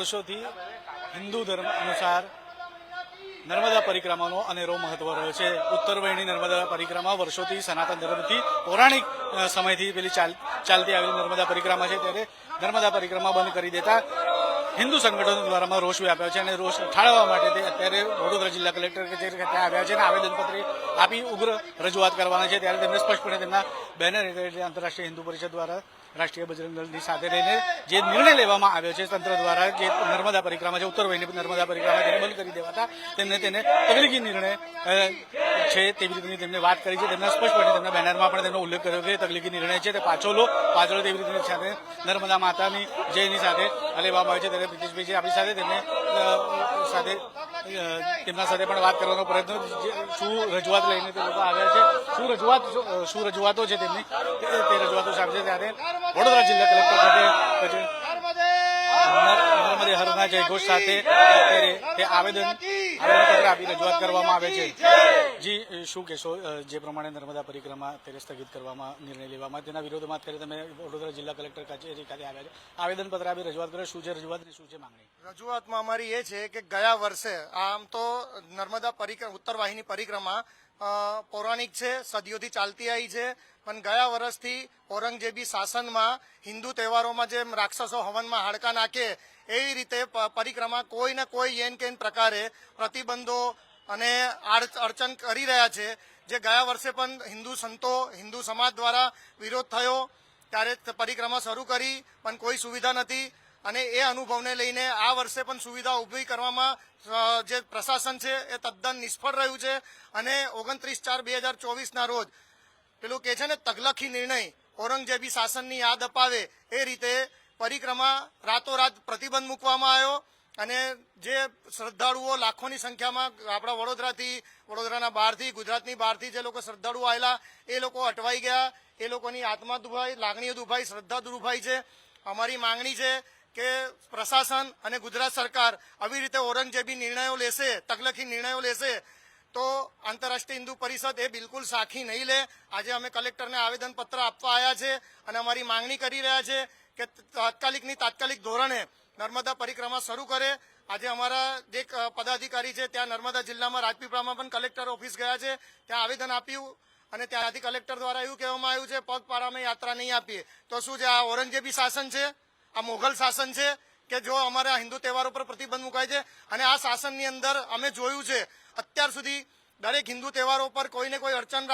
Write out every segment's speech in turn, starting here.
વર્ષોથી હિન્દુ ધર્મ અનુસાર નર્મદા પરિક્રમાનો અનેરો મહત્વ રહ્યો છે. ઉત્તરવહિની નર્મદા પરિક્રમા વર્ષોથી સનાતન ધર્મથી પૌરાણિક સમયથી પેલી ચાલતી આવેલી નર્મદા પરિક્રમા છે. ત્યારે નર્મદા પરિક્રમા બંધ કરી દેતા હિન્દુ સંગઠનો દ્વારામાં રોષ વ્યાપ્યો છે અને રોષ ઠાળવવા માટે તે અત્યારે વડોદરા જિલ્લા કલેક્ટર કચેરી ખાતે આવ્યા છે અને આવેદનપત્ર આપી ઉગ્ર રજૂઆત કરવાના છે. ત્યારે તેમને સ્પષ્ટપણે તેમના બેનર એટલે આંતરરાષ્ટ્રીય હિન્દુ પરિષદ દ્વારા રાષ્ટ્રીય બજરંગ દળની સાથે રહીને જે નિર્ણય લેવામાં આવ્યો છે તંત્ર દ્વારા, જે નર્મદા પરિક્રમા છે ઉત્તરવહિની નર્મદા પરિક્રમા તેને બંધ કરી દેવાતા તેને તકલીફી નિર્ણય છે તેવી રીતની તેમને વાત કરી છે. તેમના સ્પષ્ટપણે તેમના બેનરમાં પણ તેમનો ઉલ્લેખ કર્યો કે તકલીફી નિર્ણય છે તે પાછળ તેવી રીતની સાથે નર્મદા માતાની જયની સાથે લેવામાં આવે છે. ત્યારે પ્રિતેશભાઈ આપણી સાથે તેમના સાથે પણ વાત કરવાનો પ્રયત્ન, શું રજૂઆત લઈને તે લોકો આવ્યા છે, શું રજૂઆતો છે તેમની તે રજૂઆતો સાંભળે. ત્યારે વડોદરા જિલ્લા કલેક્ટર ખાતે નર્મદે હરના જયઘોષ સાથે અત્યારે તે આવેદનપત્ર આપી રજૂઆત કરવામાં આવે છે. જી શું કહેશો, જે પ્રમાણે નર્મદા પરિક્રમા અત્યારે સ્થગિત કરવામાં નિર્ણય લેવામાં તેના વિરોધમાં અત્યારે તમે વડોદરા જિલ્લા કલેક્ટર કચેરી ખાતે આવ્યા છે, આવેદનપત્ર આપી રજૂઆત કરો, શું છે રજૂઆત ને શું છે માંગણી? રજૂઆતમાં અમારી એ છે કે ગયા વર્ષે આમ તો નર્મદા ઉત્તરવાહિની પરિક્રમા પૌરાણિક છે, સદીઓથી ચાલતી આવી છે, પણ ગયા વર્ષથી ઔરંગઝેબી શાસનમાં હિન્દુ તહેવારોમાં જેમ રાક્ષસો હવનમાં હાડકા નાખે એવી રીતે પરિક્રમા કોઈ ને કોઈ એન કેન પ્રકારે પ્રતિબંધો અને અડચણ કરી રહ્યા છે. જે ગયા વર્ષે પણ હિન્દુ સંતો હિન્દુ સમાજ દ્વારા વિરોધ થયો ત્યારે પરિક્રમા શરૂ કરી પણ કોઈ સુવિધા નથી અને એ અનુભવને લઈને આ વર્ષે પણ સુવિધા ઊભી કરવામાં જે પ્રશાસન છે એ તદ્દન નિષ્ફળ રહ્યું છે અને 29/4/2024 રોજ પેલું કે છે ને તગલખી નિર્ણય ઔરંગઝેબી શાસનની યાદ અપાવે એ રીતે પરિક્રમા રાતોરાત પ્રતિબંધ મૂકવામાં આવ્યો અને જે શ્રદ્ધાળુઓ લાખોની સંખ્યામાં આપણા વડોદરાના બહારથી, ગુજરાતની બહારથી જે લોકો શ્રદ્ધાળુઓ આવેલા એ લોકો અટવાઈ ગયા, એ લોકોની આત્મા દુભાઈ, લાગણીઓ દુભાઈ, શ્રદ્ધા દુભાઈ છે. અમારી માંગણી છે કે પ્રશાસન અને ગુજરાત સરકાર આવી રીતે ઔરંગઝેબી નિર્ણયો લેશે, તગલખી નિર્ણયો લેશે તો આંતરરાષ્ટ્રીય હિન્દુ પરિષદ એ બિલકુલ સાખી નહીં લે. આજે અમે કલેક્ટરને આવેદનપત્ર આપવા આવ્યા છે અને અમારી માંગણી કરી રહ્યા છે કે તાત્કાલિક ધોરણે નર્મદા પરિક્રમા શરૂ કરે. આજે અમારા જે પદાધિકારી છે ત્યાં નર્મદા જિલ્લામાં રાજપીપળામાં પણ કલેક્ટર ઓફિસ ગયા છે, ત્યાં આવેદન આપ્યું અને ત્યાંથી કલેક્ટર દ્વારા એવું કહેવામાં આવ્યું છે પગપાળામાં યાત્રા નહીં આપીએ તો શું છે? આ ઔરંગઝેબી શાસન છે, આ મોગલ શાસન છે કે જો અમારા હિન્દુ તહેવારો પર પ્રતિબંધ મુકાય છે. અને આ શાસનની અંદર અમે જોયું છે અત્યાર સુધી દરેક હિન્દુ તહેવારો પર કોઈને કોઈ અડચણ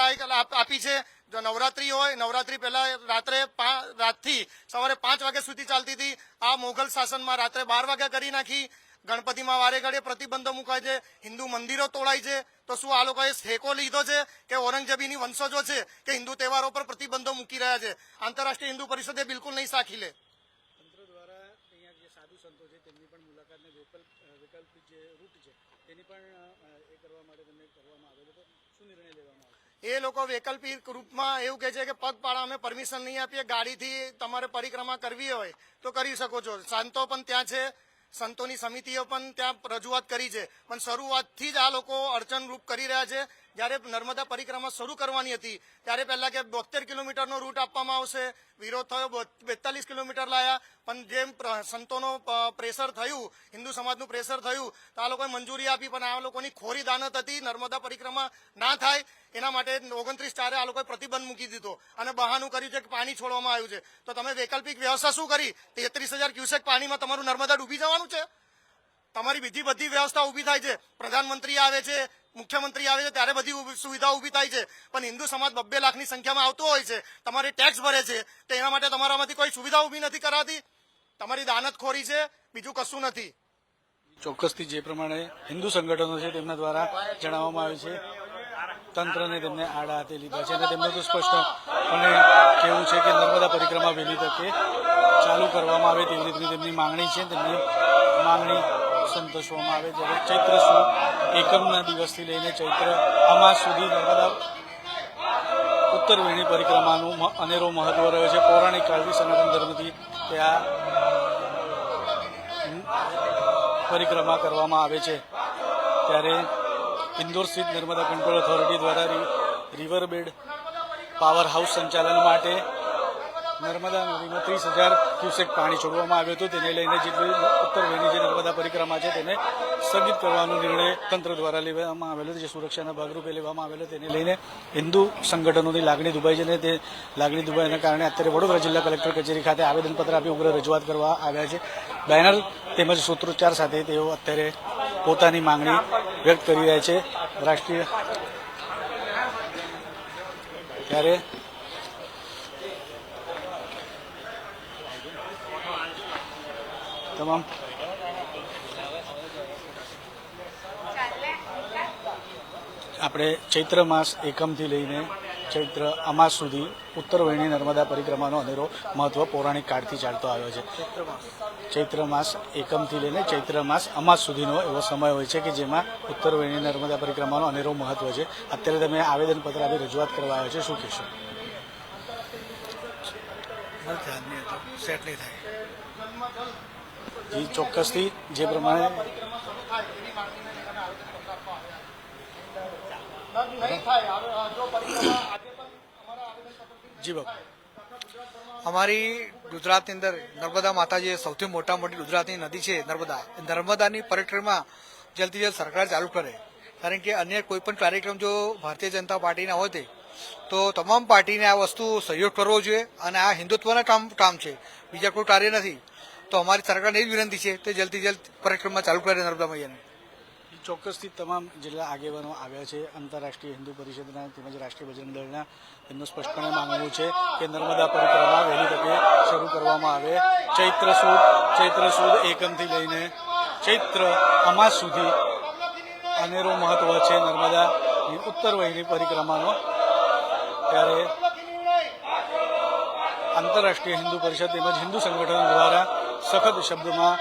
આપી છે. જો નવરાત્રી હોય, નવરાત્રી પહેલા રાતથી સવારે 5 વાગ્યા સુધી ચાલતી હતી, આ મોગલ શાસનમાં રાત્રે 12 વાગ્યા કરી નાખી. ગણપતિમાં વારે ઘડીએ પ્રતિબંધો મુકાય છે, હિન્દુ મંદિરો તોડાય છે. તો શું આ લોકોએ ઠેકો લીધો છે કે ઔરંગઝેબીની વંશજો છે કે હિન્દુ તહેવારો પર પ્રતિબંધો મૂકી રહ્યા છે? આંતરરાષ્ટ્રીય હિન્દુ પરિષદે બિલકુલ નહીં સાખી લે. તંત્ર દ્વારા અહીંયા જે સાધુ સંતો છે તેમની પણ મુલાકાતને વૈકલ્પિક જે રૂટ છે તેની પણ એ કરવા માટે તમને કરવામાં આવેલો, તો શું નિર્ણય લેવામાં આવે? એ લોકો વૈકલ્પિક રૂપમાં એવું કહે છે કે પગપાળા અમે પરમિશન નહીં આપીએ, ગાડીથી તમારે પરિક્રમા કરવી હોય તો કરી શકો છો. સંતો પણ ત્યાં છે, સંતોની સમિતિઓ પણ ત્યાં રજૂઆત કરી છે, પણ શરૂઆતથી જ આ લોકો અડચણરૂપ કરી રહ્યા છે. જ્યારે નર્મદા પરિક્રમા શરૂ કરવાની હતી ત્યારે પહેલા કે 72 કિલોમીટરનો રૂટ આપવામાં આવશે, વિરોધ થયો, 42 કિલોમીટર લાયા, પણ જેમ સંતોનો પ્રેશર થયું, હિન્દુ સમાજનું પ્રેશર થયું તો આ લોકોએ મંજૂરી આપી. પણ આ લોકોની ખોરી દાનત હતી નર્મદા પરિક્રમા ના થાય એના માટે 29/4 આ લોકોએ પ્રતિબંધ મૂકી દીધો અને બહાનું કર્યું છે કે પાણી છોડવામાં આવ્યું છે. તો તમે વૈકલ્પિક વ્યવસ્થા શું કરી? 33,000 ક્યુસેક પાણીમાં તમારું નર્મદા ડૂબી જવાનું છે? તમારી બીજી બધી વ્યવસ્થા ઊભી થાય છે, પ્રધાનમંત્રી આવે છે, મુખ્યમંત્રી આવે છે ત્યારે બધી સુવિધા ઊભી થાય છે, પણ હિન્દુ સમાજ 2 લાખની સંખ્યામાં આવતો હોય છે, તમારે ટેક્સ ભરે છે, તો એના માટે તમારામાંથી કોઈ સુવિધા ઊભી નથી કરાતી. તમારી દાનતખોરી છે, બીજું કશું નથી. ચોક્કસથી જે પ્રમાણે હિન્દુ સંગઠનો છે તેમના દ્વારા જણાવવામાં આવ્યું છે તંત્રને તેમને આડા હાથે લીધા છે અને તેમનું તો સ્પષ્ટપણે કહેવું છે કે નર્મદા પરિક્રમા વહેલી તકે ચાલુ કરવામાં આવે તેવી રીતની તેમની માંગણી છે. તેમની માંગણી સંતોષવામાં આવે. જ્યારે ચૈત્ર સુદ એકમના દિવસથી લઈને ચૈત્ર અમાસ સુધી નર્મદા ઉત્તરવહિની પરિક્રમાનું અનેરો મહત્વ રહ્યો છે. પૌરાણિક કાળથી સનાતન ધર્મથી ત્યાં પરિક્રમા કરવામાં આવે છે. ત્યારે ઇન્દોર સ્થિત નર્મદા કંટ્રોલ ઓથોરિટી દ્વારા રિવરબેડ પાવર હાઉસ સંચાલન માટે નર્મદા નદીમાં 30,000 ક્યુસેક પાણી છોડવામાં આવ્યું હતું. તેને લઈને જેટલી ઉત્તર વહીની જે નર્મદા પરિક્રમા છે તેને સ્થગિત કરવાનો નિર્ણય તંત્ર દ્વારા લેવામાં આવેલો છે, જે સુરક્ષાના ભાગરૂપે લેવામાં આવેલો. તેને લઈને હિન્દુ સંગઠનોની લાગણી દુભાઈ છે અને તે લાગણી દુભાઈના કારણે અત્યારે વડોદરા જિલ્લા કલેક્ટર કચેરી ખાતે આવેદનપત્ર આપી ઉગ્ર રજૂઆત કરવા આવ્યા છે. બેનર તેમજ સૂત્રોચ્ચાર સાથે તેઓ અત્યારે પોતાની માંગણી વ્યક્ત કરી રહ્યા છે. રાષ્ટ્રીય ત્યારે તમામ આપણે ચૈત્ર માસ એકમથી લઈને ચૈત્ર અમાસ સુધી ઉત્તર વહીની નર્મદા પરિક્રમાનો અનેરો મહત્વ પૌરાણિક કાળથી ચાલતો આવ્યો છે. ચૈત્ર માસ એકમથી લઈને ચૈત્ર માસ અમાસ સુધીનો એવો સમય હોય છે કે જેમાં ઉત્તર વહીની નર્મદા પરિક્રમાનો અનેરો મહત્વ છે. અત્યારે તમે આવેદનપત્ર આપી રજૂઆત કરવા આવ્યો છે, શું કહેશો? સેટ નહીં થાય જી, ચોક્કસથી જે પ્રમાણે જી બાબુ, અમારી ગુજરાતની અંદર નર્મદા માતા જે સૌથી મોટી ગુજરાતની નદી છે નર્મદાની પરિક્રમા જલ્દથી જલ્દ સરકાર ચાલુ કરે. કારણ કે અન્ય કોઈ પણ કાર્યક્રમ જો ભારતીય જનતા પાર્ટીના હોય તો તમામ પાર્ટીને આ વસ્તુ સહયોગ કરવો જોઈએ અને આ હિન્દુત્વના કામ છે, બીજા કોઈ કાર્ય નથી. તો અમારી સરકારને એ જ વિનંતી છે તે જલ્દથી જલ્દ પરિક્રમા ચાલુ કરે નર્મદા મૈયાને. ચોક્કસથી તમામ જિલ્લા આગેવાનો આવ્યા છે. આંતરરાષ્ટ્રીય હિન્દુ પરિષદના તેમજ રાષ્ટ્રીય બજરંગ દળના એમનું સ્પષ્ટપણે માંગવું છે કે નર્મદા પરિક્રમા વહેલી તકે શરૂ કરવામાં આવે. ચૈત્ર સુદ એકમથી લઈને ચૈત્ર અમાસ સુધી અનેરો મહત્વ છે નર્મદા ઉત્તર વહીની પરિક્રમાનો. ત્યારે આંતરરાષ્ટ્રીય હિન્દુ પરિષદ તેમજ હિન્દુ સંગઠન દ્વારા સખત શબ્દમાં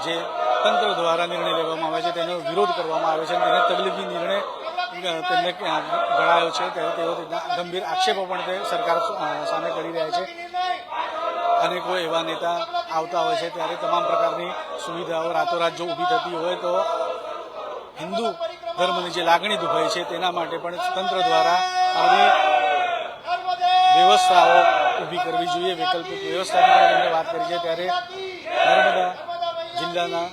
જે તંત્ર દ્વારા નિર્ણય લેવામાં આવે છે તેનો વિરોધ કરવામાં આવે છે અને તેને તબલીગી નિર્ણય તેમને ગણાયો છે. ત્યારે તેઓ તેના ગંભીર આક્ષેપો પણ તે સરકાર સામે કરી રહ્યા છે. અનેકો એવા નેતા આવતા હોય છે ત્યારે તમામ પ્રકારની સુવિધાઓ રાતોરાત જો ઊભી થતી હોય તો હિન્દુ ધર્મની જે લાગણી દુભાઈ છે તેના માટે પણ તંત્ર દ્વારા આવી વ્યવસ્થાઓ ઊભી કરવી જોઈએ. વૈકલ્પિક વ્યવસ્થાની પણ તેમણે વાત કરી છે. ત્યારે નર્મદા જિલ્લાના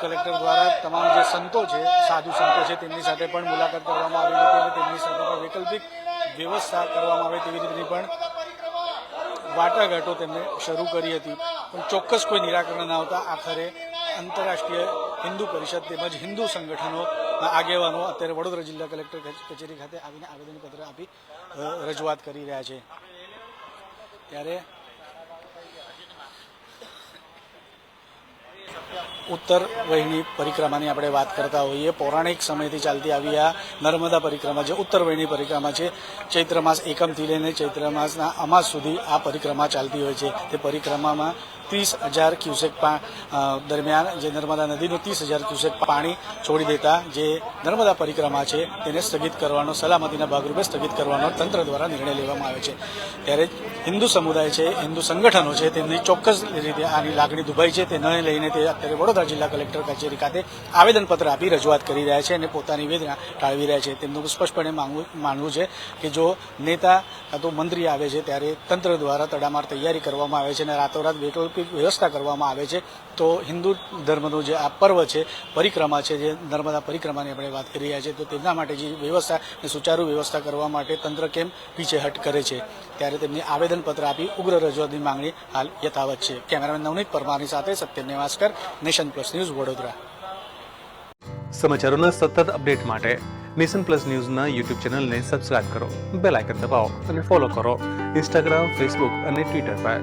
કલેક્ટર દ્વારા તમામ જે સંતો છે, સાધુ સંતો છે, તેમની સાથે પણ મુલાકાત કરવામાં આવી હતી અને તેમની સાથે પણ વૈકલ્પિક વ્યવસ્થા કરવામાં આવે તેવી રીતની પણ વાટાઘાટો તેમણે શરૂ કરી હતી. પણ ચોક્કસ કોઈ નિરાકરણ ન આવતા આખરે આંતરરાષ્ટ્રીય હિન્દુ પરિષદ તેમજ હિન્દુ સંગઠનોના આગેવાનો અત્યારે વડોદરા જિલ્લા કલેક્ટર કચેરી ખાતે આવીને આવેદનપત્ર આપી રજૂઆત કરી રહ્યા છે. ત્યારે ઉત્તર વહીની પરિક્રમાની આપણે વાત કરતા હોઈએ. પૌરાણિક સમયથી ચાલતી આવી આ નર્મદા પરિક્રમા જે ઉત્તર વહીની પરિક્રમા છે, ચૈત્ર માસ એકમથી લઈને ચૈત્ર માસના અમાસ સુધી આ પરિક્રમા ચાલતી હોય છે. તે પરિક્રમામાં 30,000 ક્યુસેક દરમિયાન જે નર્મદા નદીનું 30,000 ક્યુસેક પાણી છોડી દેતા જે નર્મદા પરિક્રમા છે તેને સ્થગિત કરવાનો, સલામતીના ભાગરૂપે સ્થગિત કરવાનો તંત્ર દ્વારા નિર્ણય લેવામાં આવે છે. ત્યારે હિન્દુ સમુદાય છે, હિન્દુ સંગઠનો છે, તેમની ચોક્કસ રીતે આની લાગણી દુભાઈ છે. તેને લઈને તે અત્યારે વડોદરા જિલ્લા કલેક્ટર કચેરી ખાતે આવેદનપત્ર આપી રજૂઆત કરી રહ્યા છે અને પોતાની વેદના ટાળવી રહ્યા છે. તેમનું સ્પષ્ટપણે માનવું છે કે જો નેતા કાં તો મંત્રી આવે છે ત્યારે તંત્ર દ્વારા તડામાર તૈયારી કરવામાં આવે છે અને રાતોરાત વૈકલ્પિક વ્યવસ્થા કરવામાં આવે છે તો હિન્દુ ધર્મનું જે આ પર્વ છે, પરિક્રમા છે, જે નર્મદા પરિક્રમાની આપણે વાત કરી રહ્યા છીએ, તો તેમના માટે જે વ્યવસ્થા અને સુચારુ વ્યવસ્થા કરવા માટે તંત્ર કેમ પીછેહટ કરે છે. ત્યારે તેમની આવેદનપત્ર આપી ઉગ્ર રજૂઆતની માંગણી હાલ યથાવત છે. કેમેરામેન નવનીત પરમારની સાથે Satyam Nevaskar, Nation Plus News, Vadodara. સમાચારોના સતત અપડેટ માટે નેશન પ્લસ ન્યૂઝના યુટ્યુબ ચેનલને સબસ્ક્રાઇબ કરો, બેલ આઇકન દબાવો અને ફોલો કરો ઇન્સ્ટાગ્રામ, ફેસબુક અને ટ્વિટર પર.